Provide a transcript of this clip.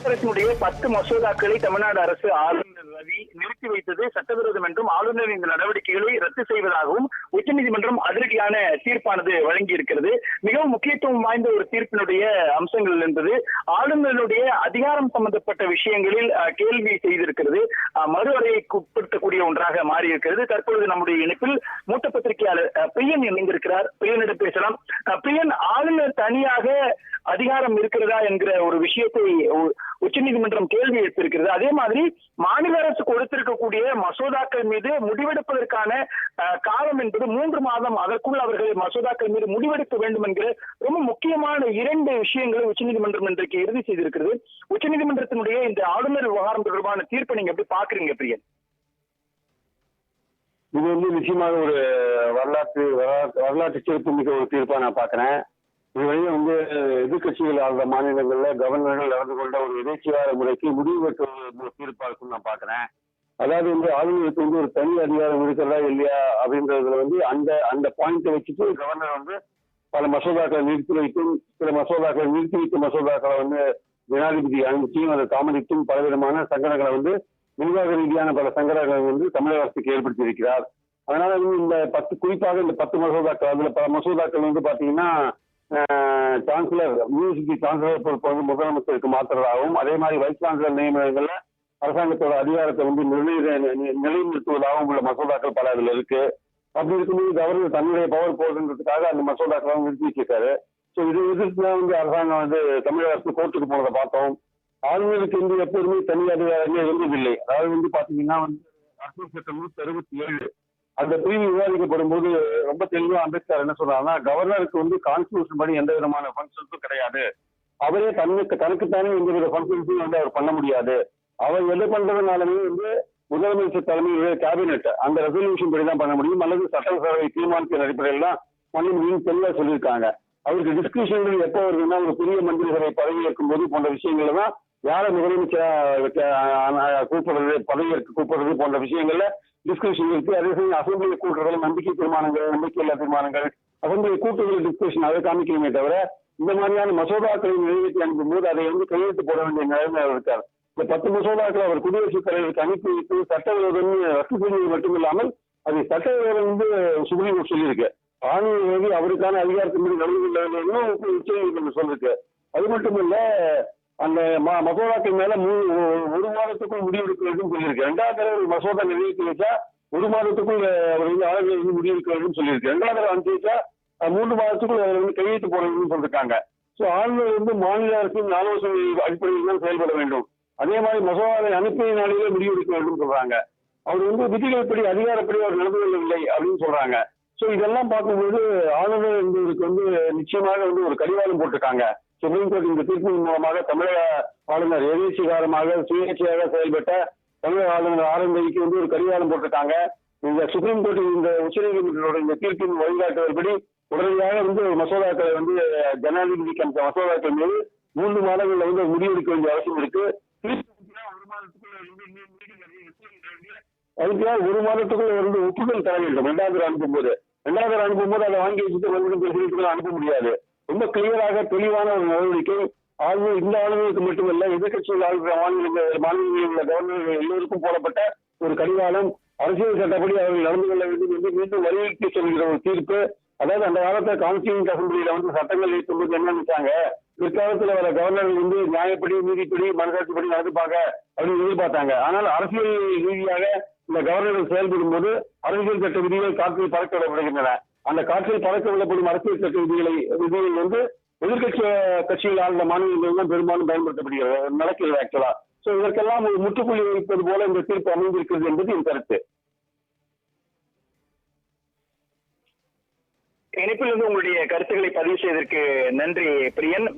அரசினுடைய 10 மசோதாக்களை தமிழ்நாடு அரசு ஆளுநர் ரவி நிறுத்தி வைத்தது சட்டவிரோதம் என்றும் ஆளுநர் இந்த நடவடிக்கைகளை ரத்து செய்வதாகவும் உச்சநீதிமன்றம் அதிரடியான தீர்ப்பானது வழங்கியிருக்கிறது. மிகவும் முக்கியத்துவம் வாய்ந்த ஒரு தீர்ப்பினுடைய அம்சங்கள் என்பது ஆளுநருடைய அதிகாரம் சம்பந்தப்பட்ட விஷயங்களில் கேள்வி செய்திருக்கிறது. மறுவரையைக்கு உட்படுத்தக்கூடிய ஒன்றாக மாறியிருக்கிறது. தற்பொழுது நம்முடைய இணைப்பில் மூத்த பத்திரிகையாளர் பிரியன் இணைந்திருக்கிறார். பிரியனிடம் பேசலாம். பிரியன், ஆளுநர் தனியாக அதிகாரம் இருக்கிறதா என்கிற ஒரு விஷயத்தை உச்சநீதிமன்றம் கேள்வி எழுப்பியிருக்கிறது. அதே மாதிரி மாநில அரசு கொடுத்திருக்கக்கூடிய மசோதாக்கள் மீது முடிவெடுப்பதற்கான காலம் என்பது 3 மாதம். அதற்குள் அவர்கள் மசோதாக்கள் மீது முடிவெடுக்க வேண்டும் என்கிற ரொம்ப முக்கியமான 2 விஷயங்களை உச்சநீதிமன்றம் இன்றைக்கு இறுதி செய்திருக்கிறது. உச்சநீதிமன்றத்தினுடைய இந்த ஆளுநர் விவகாரம் தொடர்பான தீர்ப்பை நீங்க எப்படி பாக்குறீங்க பிரியன்? இது நிச்சயமாக ஒரு வரலாற்று சிறப்பு மிக்க ஒரு தீர்ப்பா நான் பாக்குறேன். இதுவரையும் எதிர்கட்சிகள் ஆளுற மாநிலங்கள்ல கவர்னர்கள் நடந்து கொண்ட ஒரு எதேச்சியார முறைக்கு முடிவு பெற்ற தீர்ப்பா இருக்குன்னு நான் பாக்குறேன். அதாவது ஆளுநருக்கு ஒரு தனி அதிகாரம் இருக்கிறதா இல்லையா அப்படின்றதுல அந்த பாயிண்ட்டை வச்சுட்டு கவர்னர் பல மசோதாக்களை நிறுத்தி வைத்தும் சில மசோதாக்களை நிறுத்தி வைத்த மசோதாக்களை ஜனாதிபதி அனுப்பிச்சும் அதை தாமதித்தும் பலவிதமான சங்கடங்களை நிர்வாக ரீதியான பல சங்கடங்களை தமிழக அரசுக்கு ஏற்படுத்தி இருக்கிறார். அதனால இந்த குறிப்பாக இந்த 10 மசோதாக்கள் அதுல பல மசோதாக்கள் பாத்தீங்கன்னா சான்சலர் யூனிவர்சிட்டி சான்சலர் பொறுப்பு முதலமைச்சருக்கு மாற்றுறதாகவும் அதே மாதிரி வைஸ் சான்சலர் நியமனங்கள்ல அரசாங்கத்தோட அதிகாரத்தை நிலைநிறுத்துவதாகவும் உள்ள மசோதாக்கள் பல அதுல இருக்கு. அப்படி இருக்கும்போது கவர்னர் தன்னுடைய பவர் போடுறதுக்காக அந்த மசோதாக்களை நிறுத்தி வச்சிருக்காரு. ஸோ இது எதிர்த்து அரசாங்கம் தமிழக அரசு கோர்ட்டுக்கு போனதை பார்த்தோம். ஆளுநருக்கு எப்போதுமே தனி அதிகாரமே இருந்ததில்லை. அதாவது பாத்தீங்கன்னா அரசியல் சட்டம் 167 அந்த பிரிவு விவாதிக்கப்படும் போது ரொம்ப தெளிவா அம்பேத்கர் என்ன சொல்றாருன்னா, கவர்னருக்கு கான்ஸ்டிடியூஷன் படி எந்த விதமான பங்கன்ஸும் கிடையாது. அவரே தனக்குத்தானே எந்த வித பங்கன்ஸும் அவர் பண்ண முடியாது. அவர் எது பண்றதுனாலுமே முதலமைச்சர் தலைமையில கேபினெட் அந்த ரெசல்யூஷன் படி தான் பண்ண முடியும் அல்லது சட்டசபை தீர்மானத்தின் அடிப்படையில் தான் பண்ண முடியும் தெளிவா சொல்லியிருக்காங்க. அவருக்கு டிஸ்கஷன்கள் எப்போ வருதுன்னா ஒரு புதிய மந்திரி சபை பதவி ஏற்கும் போது போன்ற விஷயங்கள்ல தான் யாரை முதலமைச்சரா கூப்பிடுறது, பதவியேற்க கூப்பிடுறது போன்ற விஷயங்கள்ல டிஸ்கஷன் இருக்கு. அதே சமயம் அசம்பிளியை கூட்டுறதுல நம்பிக்கை தீர்மானங்கள், நம்பிக்கையில்லா தீர்மானங்கள், அசம்பிளியை கூட்டுதல் டிஸ்கஷன் அதை காமிக்கணுமே தவிர இந்த மாதிரியான மசோதாக்களை நிறைவேற்றி அனுப்பும் போது அதை கையெழுத்து போட வேண்டிய நிலைமை இருக்கார். இந்த 10 மசோதாக்களை அவர் குடியரசுத் தலைவருக்கு அனுப்பி வைத்து சட்டவிரோதம் ரத்து செய்வது மட்டுமில்லாமல் அதை சட்டவிரோதம் சுப்ரீம் கோர்ட் சொல்லியிருக்கு. ஆணையர் அவருக்கான அதிகாரத்தின் மீது நடந்து கொள்ள உச்சநீதிமன்றம் சொல்லிருக்கு. அது மட்டுமல்ல, அந்த மசோதாக்கள் மேல 1 மாதத்துக்குள் முடிவெடுக்க வேண்டும் சொல்லியிருக்கு. 2வது தடவை ஒரு மசோதா நிறைவேற்றி வச்சா 1 மாதத்துக்குள் அவர் ஆளுநர் முடிவெடுக்க வேண்டும் சொல்லியிருக்கு. 2வது தடவை அனுப்பி வச்சா 3 மாதத்துக்குள் அவர் கையெழுத்து போட வேண்டும் சொல்லிருக்காங்க. ஸோ ஆளுநர் மாநில அரசின் ஆலோசனை அடிப்படையில் தான் செயல்பட வேண்டும். அதே மாதிரி மசோதாவை அனுப்பிய நாளிலே முடிவெடுக்க வேண்டும் சொல்றாங்க. அவர் விதிகள்படி அதிகாரப்படி அவர் நடந்து கொள்ளவில்லை அப்படின்னு சொல்றாங்க. ஸோ இதெல்லாம் பார்க்கும்போது ஆளுநர் என்பதற்கு நிச்சயமாக ஒரு கடிவாளம் போட்டிருக்காங்க. சுப்ரீம் கோர்ட் இந்த தீர்ப்பின் மூலமாக தமிழக ஆளுநர் எதேச்சிகாரமாக சுயேட்சையாக செயல்பட்ட தமிழக ஆளுநர் ஆரம்பிக்கு ஒரு கடிவாளம் போட்டிருக்காங்க. இந்த சுப்ரீம் கோர்ட் இந்த உச்சநீதிமன்றத்தோட இந்த தீர்ப்பின் வழிகாட்டுவதன்படி உடனடியாக மசோதாக்களை ஜனாதிபதிக்கு அந்த மசோதாக்கள் மீது 3 மாதங்கள்ல முடிவெடுக்க வேண்டிய அவசியம் இருக்கு. 1 மாதத்துக்குள்ள அதுக்கு 1 மாதத்துக்குள்ள ஒப்புதல் தர வேண்டும். 2வது அனுப்பும்போது அதை வாங்கி வச்சுட்டு மறுபடியும் அனுப்ப முடியாது. ரொம்ப கிளியராக தெளிவான ஒரு நடவடிக்கை. இந்த ஆளுநருக்கு மட்டுமல்ல, எதிர்கட்சிகள் ஆளுகிற மாநிலங்களில் உள்ள கவர்னர்கள் எல்லோருக்கும் போடப்பட்ட ஒரு கடிவாளம். அரசியல் சட்டப்படி அவர்கள் நடந்து கொள்ள வேண்டும் என்று மீண்டும் வலியுறுத்தி சொல்கிற ஒரு தீர்ப்பு. அதாவது அந்த காலத்துல கான்ஸ்டிடியூண்ட் அசம்பிளியில சட்டங்கள் ஏற்றும்போது என்ன நினைச்சாங்க, பிற்காலத்துல வர கவர்னர்கள் நியாயப்படி, நீதிப்படி, மனசாட்சிப்படி நடந்துப்பாங்க அப்படின்னு எதிர்பார்த்தாங்க. ஆனால் அரசியல் ரீதியாக இந்த கவர்னர்கள் செயல்படும் போது அரசியல் சட்ட விதிகள் காற்றில் பறக்க விடப்படுகின்றன. அந்த காற்றில் பறக்க விடப்படும் அரசியல் சட்ட விதிகள் கட்சிகள் ஆழ்ந்த மாநிலங்கள் தான் பெரும்பாலும் பயன்படுத்தப்படுகிறது, நடக்கிறது ஆக்சுவலா. சோ இதற்கெல்லாம் ஒரு முற்றுப்புள்ளி வைப்பது போல இந்த தீர்ப்பு அமைந்திருக்கிறது என்பது என் கருத்து. இணைப்பிலிருந்து உங்களுடைய கருத்துக்களை பதிவு செய்ததற்கு நன்றி பிரியன்.